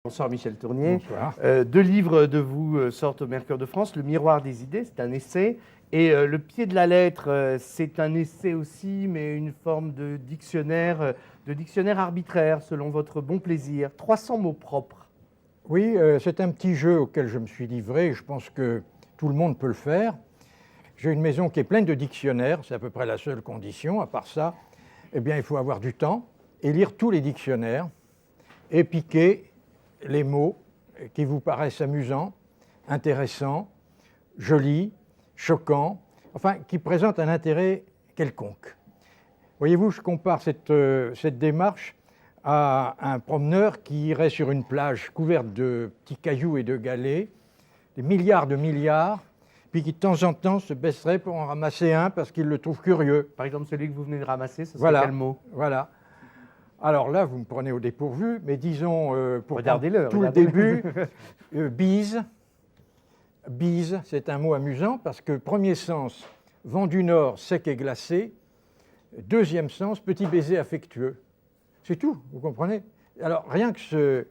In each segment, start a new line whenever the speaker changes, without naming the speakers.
Bonsoir Michel Tournier.
Bonsoir.
Deux livres de vous sortent au Mercure de France. Le Miroir des idées, c'est un essai. Et Le Pied de la lettre, c'est un essai aussi, mais une forme de dictionnaire arbitraire, selon votre bon plaisir. 300 mots propres.
Oui, c'est un petit jeu auquel je me suis livré. Je pense que tout le monde peut le faire. J'ai une maison qui est pleine de dictionnaires, c'est à peu près la seule condition. À part ça, eh bien, il faut avoir du temps et lire tous les dictionnaires et piquer les mots qui vous paraissent amusants, intéressants, jolis, choquants, enfin, qui présentent un intérêt quelconque. Voyez-vous, je compare cette démarche à un promeneur qui irait sur une plage couverte de petits cailloux et de galets, des milliards de milliards, puis qui de temps en temps se baisserait pour en ramasser un parce qu'il le trouve curieux.
Par exemple, celui que vous venez de ramasser, ce serait
Voilà.
quel mot?
Voilà. Alors là, vous me prenez au dépourvu, mais disons, pour
Regardez-le,
tout le début, bise. Bise, c'est un mot amusant parce que premier sens, vent du nord, sec et glacé. Deuxième sens, petit baiser affectueux. C'est tout, vous comprenez? Alors rien que ce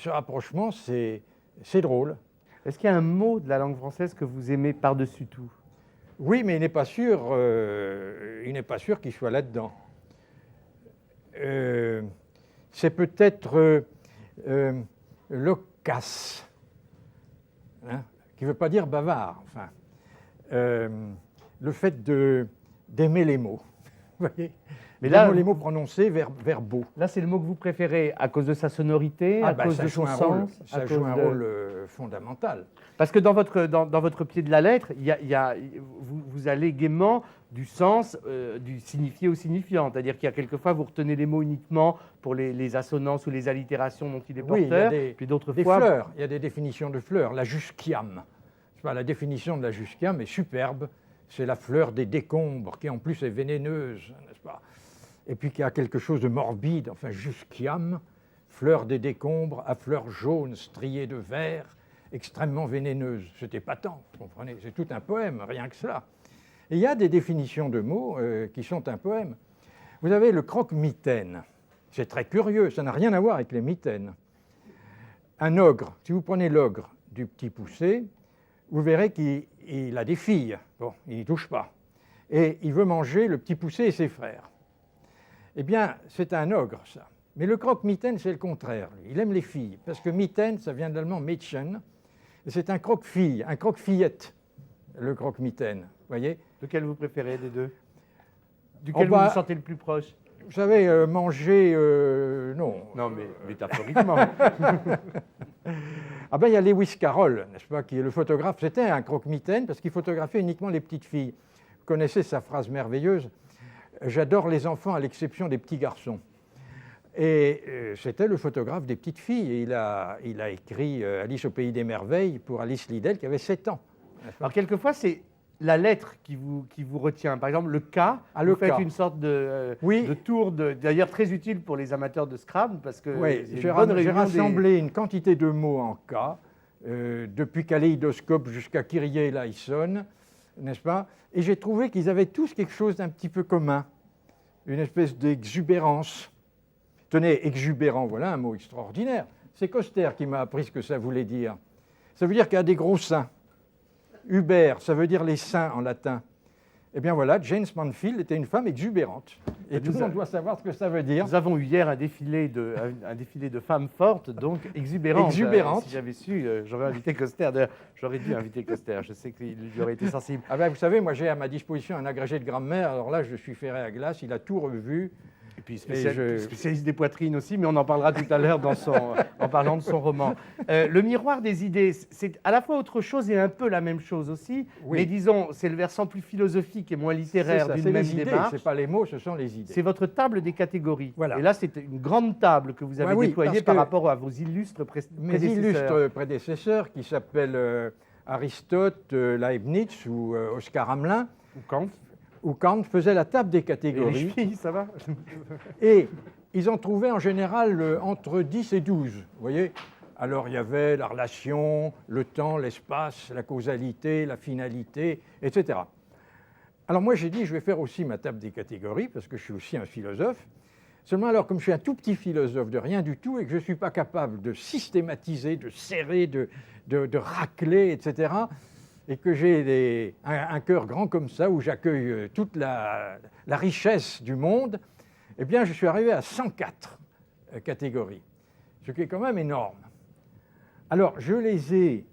rapprochement, c'est drôle.
Est-ce qu'il y a un mot de la langue française que vous aimez par-dessus tout?
Oui, mais il n'est pas sûr qu'il soit là-dedans. C'est peut-être loquace, hein, qui ne veut pas dire bavard. Enfin, le fait d'aimer les mots, vous voyez. Mais là, les mots prononcés verbaux.
Là, c'est le mot que vous préférez à cause de sa sonorité, à cause de son sens.
Ça joue un rôle fondamental.
Parce que dans votre pied de la lettre, vous allez gaiement du sens du signifié au signifiant. C'est-à-dire qu'il y a quelquefois, vous retenez les mots uniquement pour les assonances ou les allitérations dont il est porteur.
Oui,
puis d'autres
fois, fleurs. Il y a des définitions de fleurs. La jusquiame. La définition de la jusquiame est superbe. C'est la fleur des décombres qui en plus est vénéneuse, n'est-ce pas? Et puis qu'il y a quelque chose de morbide, enfin jusquiame, fleur des décombres à fleurs jaunes striées de vert, extrêmement vénéneuse. C'est épatant, vous comprenez? C'est tout un poème, rien que cela. Et il y a des définitions de mots qui sont un poème. Vous avez le croque-mitaine. C'est très curieux, ça n'a rien à voir avec les mitaines. Un ogre, si vous prenez l'ogre du Petit Poucet, vous verrez qu'il a des filles. Bon, il n'y touche pas. Et il veut manger le Petit Poucet et ses frères. Eh bien, c'est un ogre, ça. Mais le croque-mitaine, c'est le contraire. Lui. Il aime les filles, parce que mitaine, ça vient de l'allemand Mädchen, et c'est un croque-fille, un croque-fillette, le croque-mitaine, vous voyez?
Lequel vous préférez des deux? Duquel vous vous sentez le plus proche?
Vous savez, manger, non.
Non, mais métaphoriquement.
Ah ben, il y a Lewis Carroll, n'est-ce pas, qui est le photographe. C'était un croque-mitaine, parce qu'il photographiait uniquement les petites filles. Vous connaissez sa phrase merveilleuse? J'adore les enfants à l'exception des petits garçons. Et c'était le photographe des petites filles. Et il a écrit Alice au pays des merveilles pour Alice Liddell qui avait 7 ans.
Alors quelquefois, c'est la lettre qui vous retient. Par exemple, le K, vous faites une sorte de tour, d'ailleurs très utile pour les amateurs de Scrabble. Parce que
j'ai rassemblé une quantité de mots en K, depuis kaléidoscope jusqu'à Kyrie eleison, n'est-ce pas? Et j'ai trouvé qu'ils avaient tous quelque chose d'un petit peu commun, une espèce d'exubérance. Tenez, exubérant, voilà un mot extraordinaire. C'est Coster qui m'a appris ce que ça voulait dire. Ça veut dire qu'il y a des gros seins. Uber, ça veut dire les seins en latin. Eh bien voilà, Jane Mansfield était une femme exubérante. Et tout le monde doit savoir ce que ça veut dire.
Nous avons eu hier un défilé de femmes fortes, donc exubérantes.
Exubérantes.
Si j'avais su, j'aurais invité Coster. D'ailleurs, j'aurais dû inviter Coster. Je sais qu'il lui aurait été sensible.
Ah ben, vous savez, moi j'ai à ma disposition un agrégé de grammaire. Alors là, je suis ferré à glace. Il a tout revu.
Et puis spécialiste des poitrines aussi, mais on en parlera tout à l'heure en parlant de son roman. Le miroir des idées, c'est à la fois autre chose et un peu la même chose aussi, mais disons, c'est le versant plus philosophique et moins littéraire d'une même démarche.
Ce n'est pas les mots, ce sont les idées.
C'est votre table des catégories.
Voilà.
Et là, c'est une grande table que vous avez déployée par rapport à vos illustres prédécesseurs.
Mes illustres prédécesseurs, qui s'appellent Aristote, Leibniz ou Oscar Hamelin. Ou Kant faisait la table des catégories.
Et les filles, ça va?
Et ils en trouvaient en général entre 10 et 12, vous voyez? Alors il y avait la relation, le temps, l'espace, la causalité, la finalité, etc. Alors moi j'ai dit, je vais faire aussi ma table des catégories, parce que je suis aussi un philosophe. Seulement alors, comme je suis un tout petit philosophe de rien du tout et que je ne suis pas capable de systématiser, de serrer, de racler, etc., et que j'ai un cœur grand comme ça, où j'accueille toute la richesse du monde, eh bien, je suis arrivé à 104 catégories, ce qui est quand même énorme. Alors, je les ai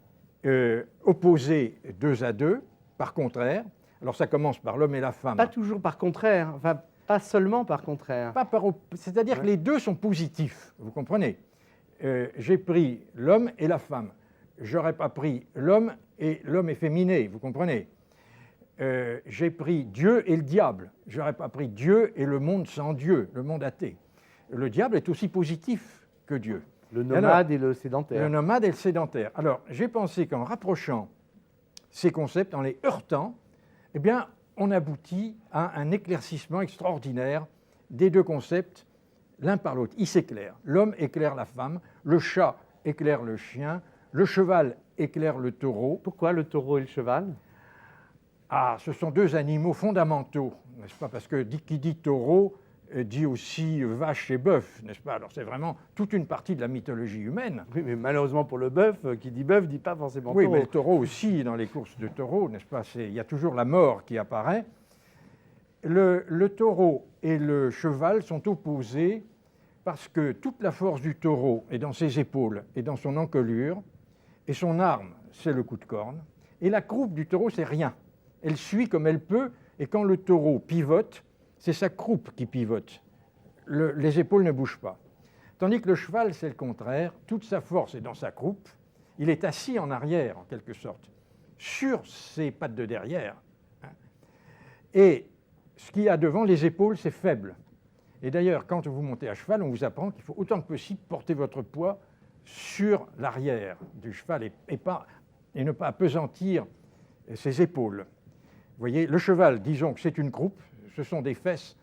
opposées 2 à 2, par contraire. Alors, ça commence par l'homme et la femme.
Pas toujours par contraire, enfin, pas seulement par contraire.
C'est-à-dire que les deux sont positifs, vous comprenez. J'ai pris l'homme et la femme. J'aurais pas pris l'homme et l'homme efféminé, vous comprenez. J'ai pris Dieu et le diable. J'aurais pas pris Dieu et le monde sans Dieu, le monde athée. Le diable est aussi positif que Dieu.
Le nomade et le sédentaire.
Le nomade et le sédentaire. Alors, j'ai pensé qu'en rapprochant ces concepts, en les heurtant, eh bien, on aboutit à un éclaircissement extraordinaire des 2 concepts, l'un par l'autre. Ils s'éclairent. L'homme éclaire la femme, le chat éclaire le chien, le cheval éclaire le taureau.
Pourquoi le taureau et le cheval?
Ah, ce sont 2 animaux fondamentaux, n'est-ce pas? Parce que qui dit taureau dit aussi vache et bœuf, n'est-ce pas? Alors c'est vraiment toute une partie de la mythologie humaine.
Oui, mais malheureusement pour le bœuf, qui dit bœuf dit pas forcément
Oui,
taureau.
mais le taureau aussi, dans les courses de taureau, n'est-ce pas? Il y a toujours la mort qui apparaît. Le taureau et le cheval sont opposés parce que toute la force du taureau est dans ses épaules et dans son encolure, et son arme, c'est le coup de corne, et la croupe du taureau, c'est rien. Elle suit comme elle peut, et quand le taureau pivote, c'est sa croupe qui pivote. Les épaules ne bougent pas. Tandis que le cheval, c'est le contraire. Toute sa force est dans sa croupe. Il est assis en arrière, en quelque sorte, sur ses pattes de derrière. Et ce qu'il y a devant, les épaules, c'est faible. Et d'ailleurs, quand vous montez à cheval, on vous apprend qu'il faut autant que possible porter votre poids sur l'arrière du cheval et ne pas appesantir ses épaules. Vous voyez, le cheval, disons que c'est une croupe, ce sont des fesses,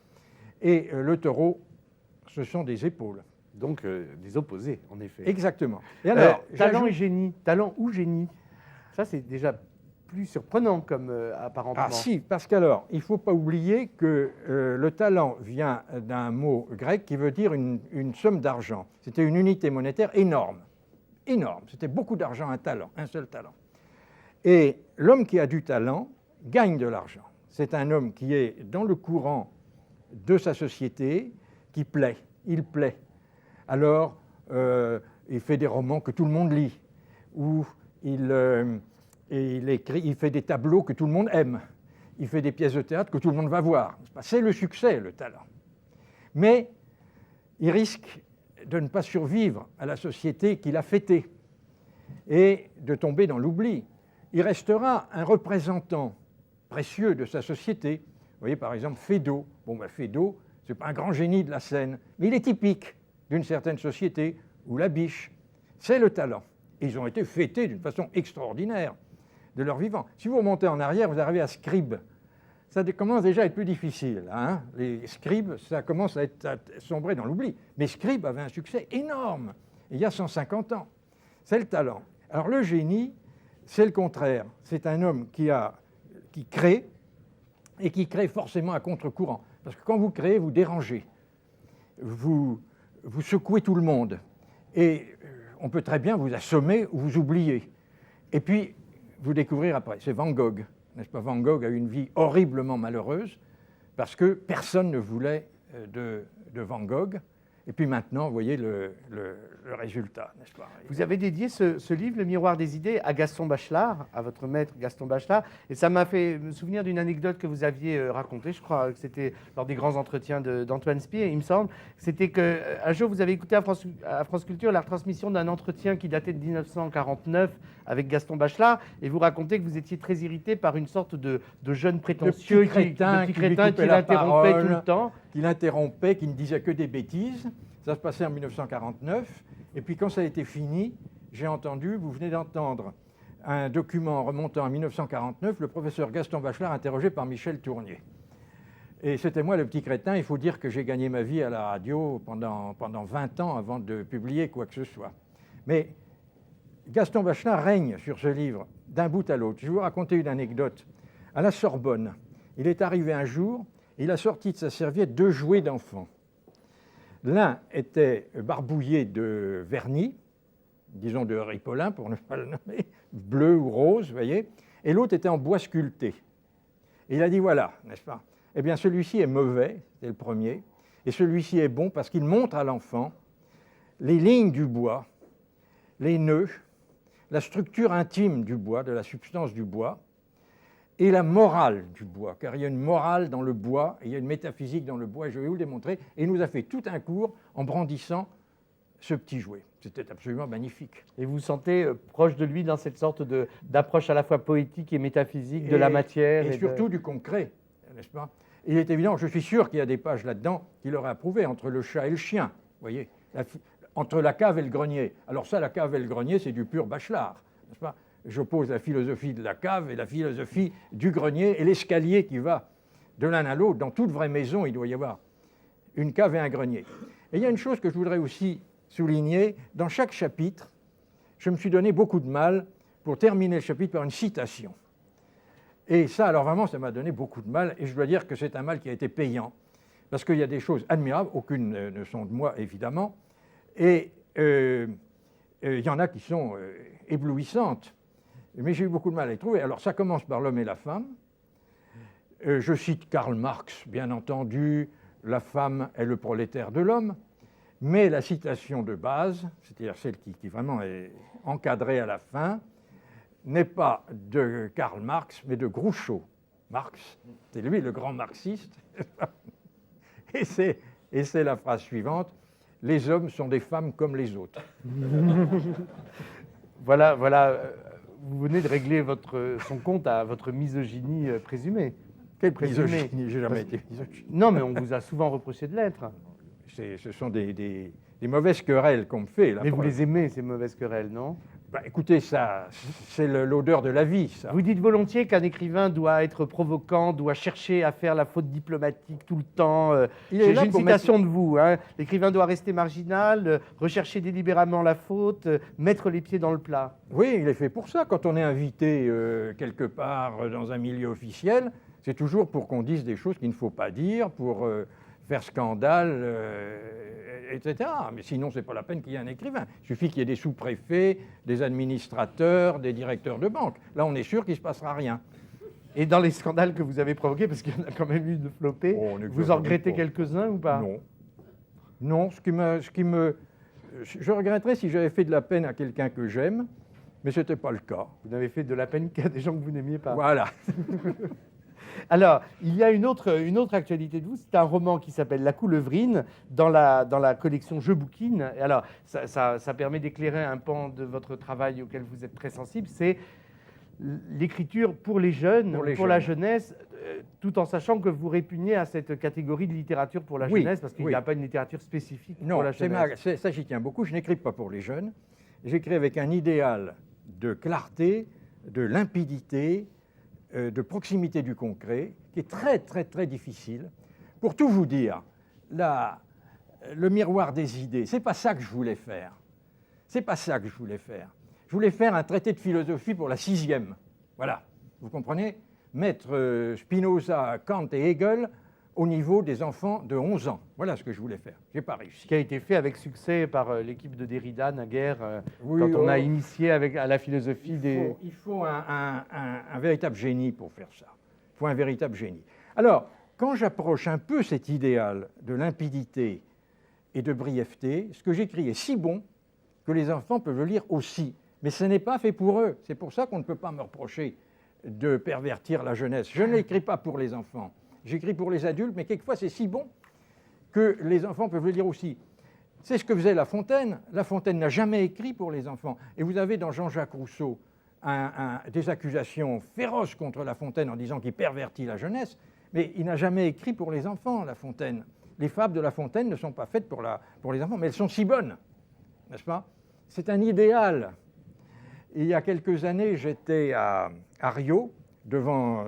et le taureau, ce sont des épaules.
Donc des opposés, en effet.
Exactement. Et alors,
talent et génie. Talent ou génie. Ça, c'est déjà plus surprenant comme apparentement.
Ah si, parce qu'alors, il ne faut pas oublier que le talent vient d'un mot grec qui veut dire une somme d'argent. C'était une unité monétaire énorme. Énorme. C'était beaucoup d'argent, un talent, un seul talent. Et l'homme qui a du talent gagne de l'argent. C'est un homme qui est dans le courant de sa société, qui plaît. Il plaît. Alors, il fait des romans que tout le monde lit, ou il fait des tableaux que tout le monde aime, il fait des pièces de théâtre que tout le monde va voir. C'est le succès, le talent. Mais il risque de ne pas survivre à la société qu'il a fêtée et de tomber dans l'oubli. Il restera un représentant précieux de sa société. Vous voyez, par exemple, Feydeau. Feydeau, ce n'est pas un grand génie de la scène, mais il est typique d'une certaine société, ou la Biche. C'est le talent. Et ils ont été fêtés d'une façon extraordinaire de leur vivant. Si vous remontez en arrière, vous arrivez à Scribe. Ça commence déjà à être plus difficile. Hein. Les scribes, ça commence à sombrer dans l'oubli. Mais Scribe avait un succès énorme, il y a 150 ans. C'est le talent. Alors le génie, c'est le contraire. C'est un homme qui crée, et qui crée forcément à contre-courant. Parce que quand vous créez, vous dérangez. Vous secouez tout le monde. Et on peut très bien vous assommer ou vous oublier. Et puis, vous découvrir après. C'est Van Gogh, n'est-ce pas? Van Gogh a eu une vie horriblement malheureuse parce que personne ne voulait de Van Gogh. Et puis maintenant, vous voyez le résultat, n'est-ce pas?
Vous avez dédié ce livre, Le Miroir des idées, à Gaston Bachelard, à votre maître Gaston Bachelard. Et ça m'a fait me souvenir d'une anecdote que vous aviez racontée, je crois que c'était lors des grands entretiens d'Antoine Spier, il me semble. C'était qu'un jour, vous avez écouté à France Culture la retransmission d'un entretien qui datait de 1949 avec Gaston Bachelard. Et vous racontez que vous étiez très irrité par une sorte de jeune prétentieux,
de petit crétin
qui l'interrompait tout le temps.
Qui l'interrompait, qui ne disait que des bêtises. Ça se passait en 1949. Et puis quand ça a été fini, vous venez d'entendre un document remontant à 1949, le professeur Gaston Bachelard interrogé par Michel Tournier. Et c'était moi le petit crétin. Il faut dire que j'ai gagné ma vie à la radio pendant 20 ans avant de publier quoi que ce soit. Mais Gaston Bachelard règne sur ce livre d'un bout à l'autre. Je vais vous raconter une anecdote. À la Sorbonne, il est arrivé un jour, il a sorti de sa serviette 2 jouets d'enfants. L'un était barbouillé de vernis, disons de ripolin pour ne pas le nommer, bleu ou rose, vous voyez, et l'autre était en bois sculpté. Et il a dit voilà, n'est-ce pas? Eh bien, celui-ci est mauvais, c'est le premier, et celui-ci est bon parce qu'il montre à l'enfant les lignes du bois, les nœuds, la structure intime du bois, de la substance du bois, et la morale du bois, car il y a une morale dans le bois, et il y a une métaphysique dans le bois, et je vais vous le démontrer. Et il nous a fait tout un cours en brandissant ce petit jouet. C'était absolument magnifique.
Et vous vous sentez proche de lui dans cette sorte d'approche à la fois poétique et métaphysique de la matière.
Et surtout du concret, n'est-ce pas? Il est évident, je suis sûr qu'il y a des pages là-dedans qu'il aurait approuvé, entre le chat et le chien, vous voyez, entre la cave et le grenier. Alors ça, la cave et le grenier, c'est du pur Bachelard, n'est-ce pas? J'oppose la philosophie de la cave et la philosophie du grenier et l'escalier qui va de l'un à l'autre. Dans toute vraie maison, il doit y avoir une cave et un grenier. Et il y a une chose que je voudrais aussi souligner. Dans chaque chapitre, je me suis donné beaucoup de mal pour terminer le chapitre par une citation. Et ça, alors vraiment, ça m'a donné beaucoup de mal. Et je dois dire que c'est un mal qui a été payant. Parce qu'il y a des choses admirables, aucunes ne sont de moi, évidemment. Et il y en a qui sont éblouissantes. Mais j'ai eu beaucoup de mal à les trouver. Alors ça commence par L'homme et la femme. Je cite Karl Marx, bien entendu, la femme est le prolétaire de l'homme, mais la citation de base, c'est-à-dire celle qui vraiment est encadrée à la fin, n'est pas de Karl Marx, mais de Groucho. Marx, c'est lui le grand marxiste. Et c'est la phrase suivante, « Les hommes sont des femmes comme les autres ».
Voilà. Vous venez de régler son compte à votre misogynie présumée.
Quelle misogynie? J'ai jamais été misogyne.
Non, mais on vous a souvent reproché de l'être.
Ce sont des mauvaises querelles qu'on me fait.
Mais vous les aimez, ces mauvaises querelles, non?
Écoutez, ça, c'est l'odeur de la vie, ça.
Vous dites volontiers qu'un écrivain doit être provocant, doit chercher à faire la faute diplomatique tout le temps. J'ai une citation de vous. Hein. L'écrivain doit rester marginal, rechercher délibérément la faute, mettre les pieds dans le plat.
Oui, il est fait pour ça. Quand on est invité quelque part dans un milieu officiel, c'est toujours pour qu'on dise des choses qu'il ne faut pas dire, pour faire scandale, etc. Mais sinon, ce n'est pas la peine qu'il y ait un écrivain. Il suffit qu'il y ait des sous-préfets, des administrateurs, des directeurs de banque. Là, on est sûr qu'il ne se passera rien.
Et dans les scandales que vous avez provoqués, parce qu'il y en a quand même eu de flopés, vous en regrettez quelques-uns ou pas?
Non. Non, je regretterais si j'avais fait de la peine à quelqu'un que j'aime, mais ce n'était pas le cas.
Vous n'avez fait de la peine qu'à des gens que vous n'aimiez pas.
Voilà.
Alors, il y a une autre actualité de vous, c'est un roman qui s'appelle La Coulevrine, dans la collection Je bouquine. Et alors, ça permet d'éclairer un pan de votre travail auquel vous êtes très sensible, c'est l'écriture pour les jeunes, pour la jeunesse, tout en sachant que vous répugnez à cette catégorie de littérature pour la jeunesse, parce qu'il n'y a pas une littérature spécifique pour la jeunesse.
Non, ça j'y tiens beaucoup, je n'écris pas pour les jeunes, j'écris avec un idéal de clarté, de limpidité, de proximité du concret, qui est très, très, très difficile. Pour tout vous dire, le miroir des idées, c'est pas ça que je voulais faire. C'est pas ça que je voulais faire. Je voulais faire un traité de philosophie pour la 6e. Voilà, vous comprenez? Mettre Spinoza, Kant et Hegel au niveau des enfants de 11 ans. Voilà ce que je voulais faire. Je n'ai pas réussi.
Ce qui a été fait avec succès par l'équipe de Derrida, naguère, quand on a initié à la philosophie des...
Il faut un véritable génie pour faire ça. Il faut un véritable génie. Alors, quand j'approche un peu cet idéal de limpidité et de brièveté, ce que j'écris est si bon que les enfants peuvent le lire aussi. Mais ce n'est pas fait pour eux. C'est pour ça qu'on ne peut pas me reprocher de pervertir la jeunesse. Je ne l'écris pas pour les enfants. J'écris pour les adultes, mais quelquefois c'est si bon que les enfants peuvent le lire aussi. C'est ce que faisait La Fontaine. La Fontaine n'a jamais écrit pour les enfants. Et vous avez dans Jean-Jacques Rousseau des accusations féroces contre La Fontaine en disant qu'il pervertit la jeunesse, mais il n'a jamais écrit pour les enfants, La Fontaine. Les fables de La Fontaine ne sont pas faites pour les enfants, mais elles sont si bonnes, n'est-ce pas? C'est un idéal. Il y a quelques années, j'étais à Rio, devant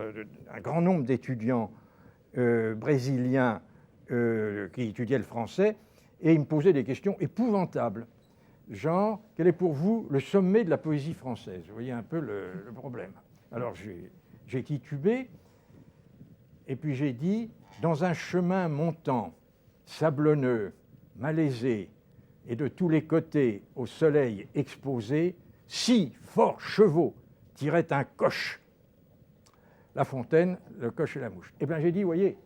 un grand nombre d'étudiants brésiliens qui étudiaient le français, et ils me posaient des questions épouvantables, genre, quel est pour vous le sommet de la poésie française? Vous voyez un peu le problème. Alors j'ai titubé, et puis j'ai dit, dans un chemin montant, sablonneux, malaisé et de tous les côtés au soleil exposé, 6 forts chevaux tiraient un coche. La Fontaine, le coche et la mouche. Eh bien, j'ai dit, voyez,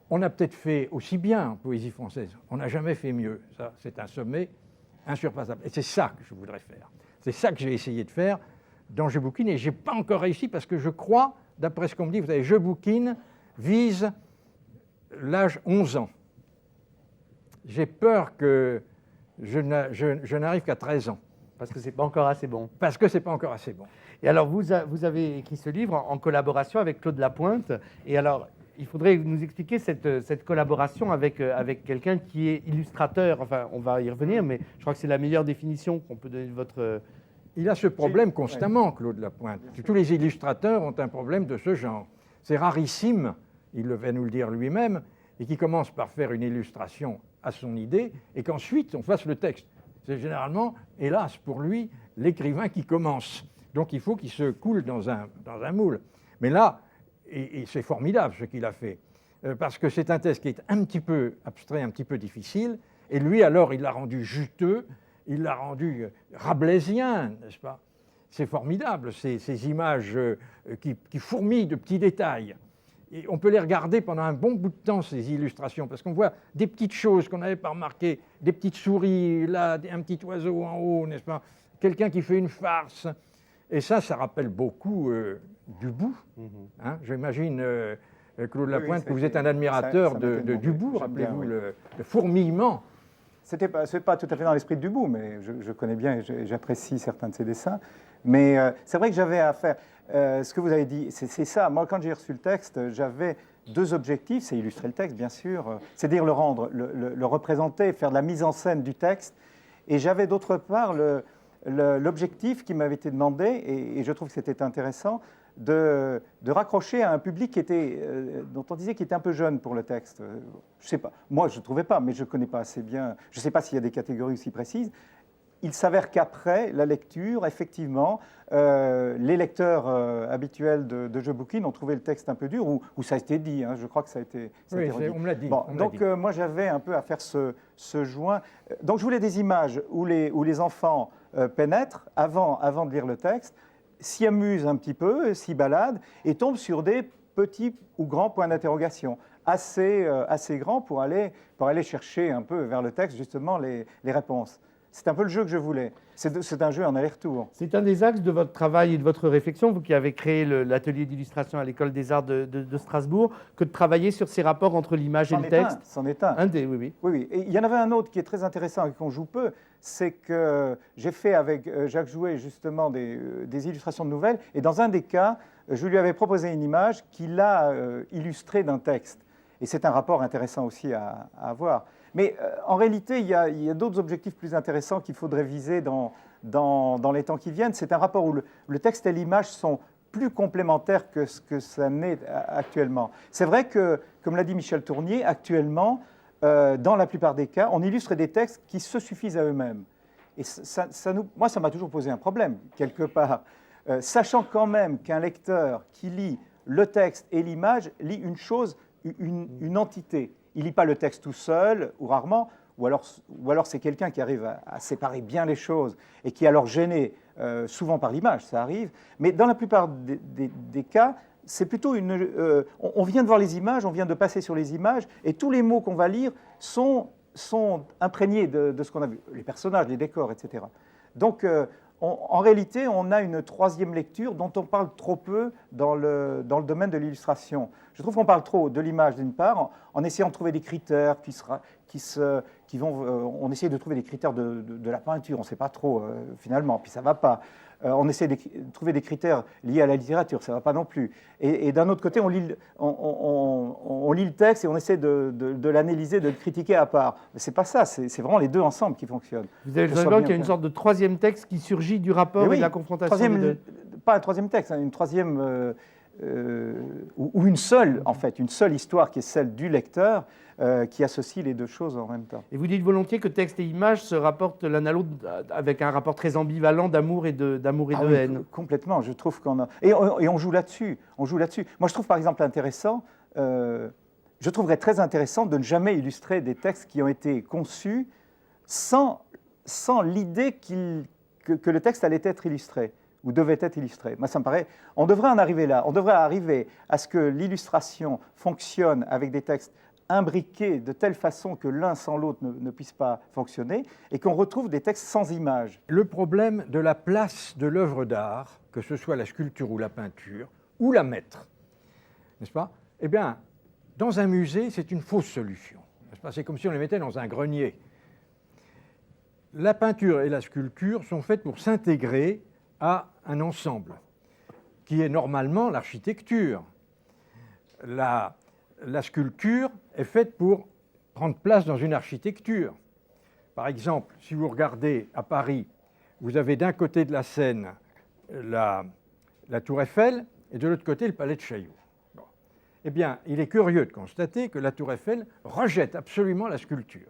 on a peut-être fait aussi bien en poésie française, on n'a jamais fait mieux. Ça, c'est un sommet insurpassable. Et c'est ça que je voudrais faire. C'est ça que j'ai essayé de faire dans Je bouquine, et je n'ai pas encore réussi parce que je crois, d'après ce qu'on me dit, vous savez, Je bouquine vise l'âge 11 ans. J'ai peur que je n'arrive qu'à 13 ans.
Parce que ce n'est pas encore assez bon.
Parce que ce n'est pas encore assez bon.
Et alors, vous avez écrit ce livre en collaboration avec Claude Lapointe. Et alors, il faudrait nous expliquer cette collaboration avec quelqu'un qui est illustrateur. Enfin, on va y revenir, mais je crois que c'est la meilleure définition qu'on peut donner de votre...
Il a ce problème constamment, Claude Lapointe. Tous les illustrateurs ont un problème de ce genre. C'est rarissime, il va nous le dire lui-même, et qui commence par faire une illustration à son idée, et qu'ensuite on fasse le texte. C'est généralement, hélas pour lui, l'écrivain qui commence. Donc il faut qu'il se coule dans un moule. Mais là, et c'est formidable ce qu'il a fait, parce que c'est un texte qui est un petit peu abstrait, un petit peu difficile, et lui alors il l'a rendu juteux, il l'a rendu rabelaisien, n'est-ce pas? C'est formidable, ces images qui fourmillent de petits détails. Et on peut les regarder pendant un bon bout de temps, ces illustrations, parce qu'on voit des petites choses qu'on n'avait pas remarquées, des petites souris, là, un petit oiseau en haut, n'est-ce pas? Quelqu'un qui fait une farce. Et ça rappelle beaucoup Dubout. Hein? J'imagine, Claude Lapointe, que vous êtes un admirateur de Dubout, rappelez-vous le fourmillement.
Ce n'est pas tout à fait dans l'esprit de Dubout, mais je connais bien et j'apprécie certains de ses dessins. Mais c'est vrai que j'avais à faire... ce que vous avez dit, c'est ça. Moi, quand j'ai reçu le texte, j'avais 2 objectifs. C'est illustrer le texte, bien sûr. C'est-à-dire le rendre, le représenter, faire de la mise en scène du texte. Et j'avais d'autre part l'objectif qui m'avait été demandé, et je trouve que c'était intéressant, de raccrocher à un public qui était, dont on disait qu'il était un peu jeune pour le texte. Je ne sais pas, moi je ne trouvais pas, mais je ne connais pas assez bien, je ne sais pas s'il y a des catégories aussi précises. Il s'avère qu'après la lecture, effectivement, les lecteurs habituels de Je bouquine ont trouvé le texte un peu dur, ou ça a été dit, hein, je crois que ça a été redit.
On me l'a dit.
Bon, donc moi j'avais un peu à faire ce joint. Donc je voulais des images où les enfants pénètrent avant de lire le texte, s'y amusent un petit peu, s'y baladent, et tombent sur des petits ou grands points d'interrogation, assez grands pour aller chercher un peu vers le texte justement les réponses. C'est un peu le jeu que je voulais. C'est un jeu en aller-retour.
C'est un des axes de votre travail et de votre réflexion, vous qui avez créé l'atelier d'illustration à l'École des Arts de Strasbourg, que de travailler sur ces rapports entre l'image et le texte.
C'en est un. Oui. Et il y en avait un autre qui est très intéressant et qu'on joue peu, c'est que j'ai fait avec Jacques Jouet justement des illustrations de nouvelles, et dans un des cas, je lui avais proposé une image qu'il a illustrée d'un texte. Et c'est un rapport intéressant aussi à avoir. Mais en réalité, il y a d'autres objectifs plus intéressants qu'il faudrait viser dans les temps qui viennent. C'est un rapport où le texte et l'image sont plus complémentaires que ce que ça n'est actuellement. C'est vrai que, comme l'a dit Michel Tournier, actuellement, dans la plupart des cas, on illustre des textes qui se suffisent à eux-mêmes. Et moi, ça m'a toujours posé un problème, quelque part. Sachant quand même qu'un lecteur qui lit le texte et l'image lit une chose, une entité. Il ne lit pas le texte tout seul, ou rarement, ou alors c'est quelqu'un qui arrive à séparer bien les choses et qui est alors gêné, souvent par l'image, ça arrive. Mais dans la plupart des cas, c'est plutôt on vient de voir les images, on vient de passer sur les images, et tous les mots qu'on va lire sont imprégnés de ce qu'on a vu, les personnages, les décors, etc. Donc, en réalité, on a une troisième lecture dont on parle trop peu dans le domaine de l'illustration. Je trouve qu'on parle trop de l'image d'une part, en essayant de trouver des critères on essaie de trouver des critères de la peinture, on ne sait pas trop finalement, puis ça ne va pas. On essaie de trouver des critères liés à la littérature, ça ne va pas non plus. Et d'un autre côté, on lit le texte et on essaie de l'analyser, de le critiquer à part. Mais ce n'est pas ça, c'est vraiment les deux ensemble qui fonctionnent.
Vous avez raison qu'il y a une sorte de troisième texte qui surgit du rapport et de la confrontation.
Pas un troisième texte, hein, une troisième... ou une seule, en fait, une seule histoire qui est celle du lecteur, qui associe les deux choses en même temps.
Et vous dites volontiers que texte et image se rapportent l'un à l'autre avec un rapport très ambivalent d'amour et de haine.
Complètement, je trouve qu'on a... Et on joue là-dessus, Moi, je trouve par exemple intéressant... je je trouverais très intéressant de ne jamais illustrer des textes qui ont été conçus sans l'idée que le texte allait être illustré ou devait être illustré. Moi, ça me paraît, on devrait en arriver là. On devrait arriver à ce que l'illustration fonctionne avec des textes imbriqués de telle façon que l'un sans l'autre ne puisse pas fonctionner et qu'on retrouve des textes sans images.
Le problème de la place de l'œuvre d'art, que ce soit la sculpture ou la peinture, ou la mettre, n'est-ce pas? Eh bien, dans un musée, c'est une fausse solution. N'est-ce pas? C'est comme si on les mettait dans un grenier. La peinture et la sculpture sont faites pour s'intégrer à un ensemble, qui est normalement l'architecture. La sculpture est faite pour prendre place dans une architecture. Par exemple, si vous regardez à Paris, vous avez d'un côté de la Seine la Tour Eiffel et de l'autre côté le Palais de Chaillot. Bon. Eh bien, il est curieux de constater que la Tour Eiffel rejette absolument la sculpture.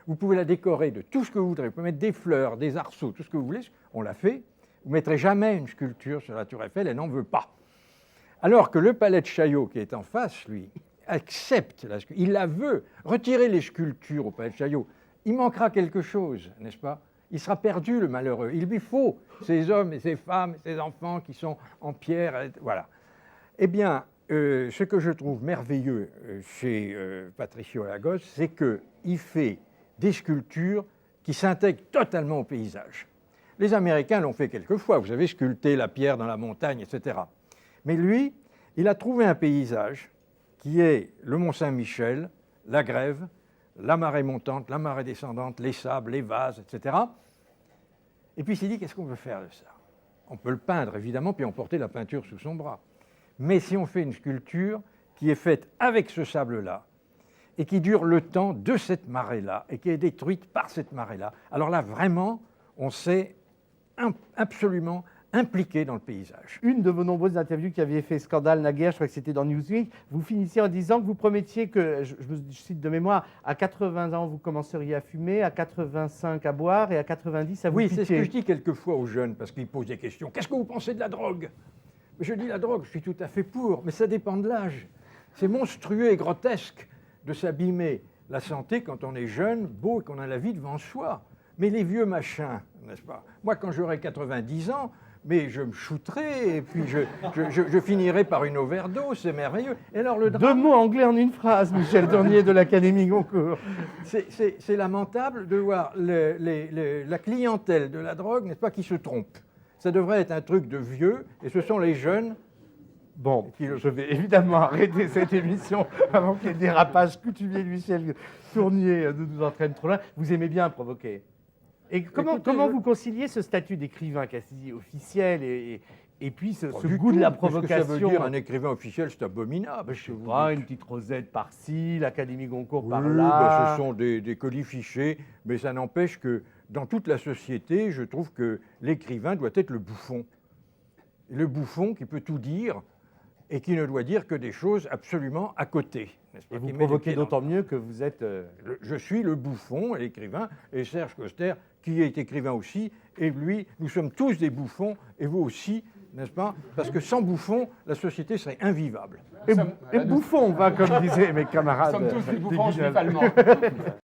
Vous pouvez la décorer de tout ce que vous voudrez. Vous pouvez mettre des fleurs, des arceaux, tout ce que vous voulez. On l'a fait. Vous ne mettrez jamais une sculpture sur la Tour Eiffel, elle n'en veut pas. Alors que le Palais de Chaillot, qui est en face, lui, accepte la sculpture. Il la veut. Retirer les sculptures au Palais de Chaillot, il manquera quelque chose, n'est-ce pas? Il sera perdu, le malheureux. Il lui faut ces hommes et ces femmes, et ces enfants qui sont en pierre. Voilà. Eh bien, ce que je trouve merveilleux chez Patricio Lagos, c'est qu'il fait des sculptures qui s'intègrent totalement au paysage. Les Américains l'ont fait quelquefois, vous avez sculpté la pierre dans la montagne, etc. Mais lui, il a trouvé un paysage qui est le Mont-Saint-Michel, la Grève, la marée montante, la marée descendante, les sables, les vases, etc. Et puis il s'est dit, qu'est-ce qu'on veut faire de ça? On peut le peindre, évidemment, puis emporter la peinture sous son bras. Mais si on fait une sculpture qui est faite avec ce sable-là, et qui dure le temps de cette marée-là, et qui est détruite par cette marée-là, alors là, vraiment, on s'est absolument impliqué dans le paysage.
Une de vos nombreuses interviews qui avait fait scandale naguère, je crois que c'était dans Newsweek, vous finissiez en disant que vous promettiez que, je cite de mémoire, à 80 ans vous commenceriez à fumer, à 85 à boire et à 90 à vous
Oui,
piquer.
c'est ce que je dis quelquefois aux jeunes, parce qu'ils posent des questions. Qu'est-ce que vous pensez de la drogue? Je dis la drogue, je suis tout à fait pour, mais ça dépend de l'âge. C'est monstrueux et grotesque de s'abîmer la santé quand on est jeune, beau et qu'on a la vie devant soi. Mais les vieux machins, n'est-ce pas? Moi, quand j'aurai 90 ans, mais je me shooterai et puis je finirai par une overdose, c'est merveilleux. Et alors, le drame,
2 mots anglais en une phrase, Michel Dornier de l'Académie Goncourt.
c'est lamentable de voir la clientèle de la drogue, n'est-ce pas, qui se trompe. Ça devrait être un truc de vieux, et ce sont les jeunes.
Bon, je vais évidemment arrêter cette émission avant que les dérapages coutumiers de Michel Tournier ne nous entraînent trop loin. Vous aimez bien provoquer. Et comment vous conciliez ce statut d'écrivain quasi officiel et puis ce goût de la provocation?
Qu'est-ce que ça veut dire un écrivain officiel? C'est abominable.
Je sais pas, une petite rosette par-ci, l'Académie Goncourt
Oui,
par-là.
ce sont des colifichés, mais ça n'empêche que dans toute la société, je trouve que l'écrivain doit être le bouffon. Le bouffon qui peut tout dire et qui ne doit dire que des choses absolument à côté.
Et vous provoquez d'autant mieux que vous êtes...
Je suis le bouffon, l'écrivain, et Serge Coster, qui est écrivain aussi, et lui, nous sommes tous des bouffons, et vous aussi, n'est-ce pas? Parce que sans bouffon, la société serait invivable.
Et bouffon, va, comme disaient mes camarades.
Nous sommes tous des bouffons, je
Guignol.
allemands.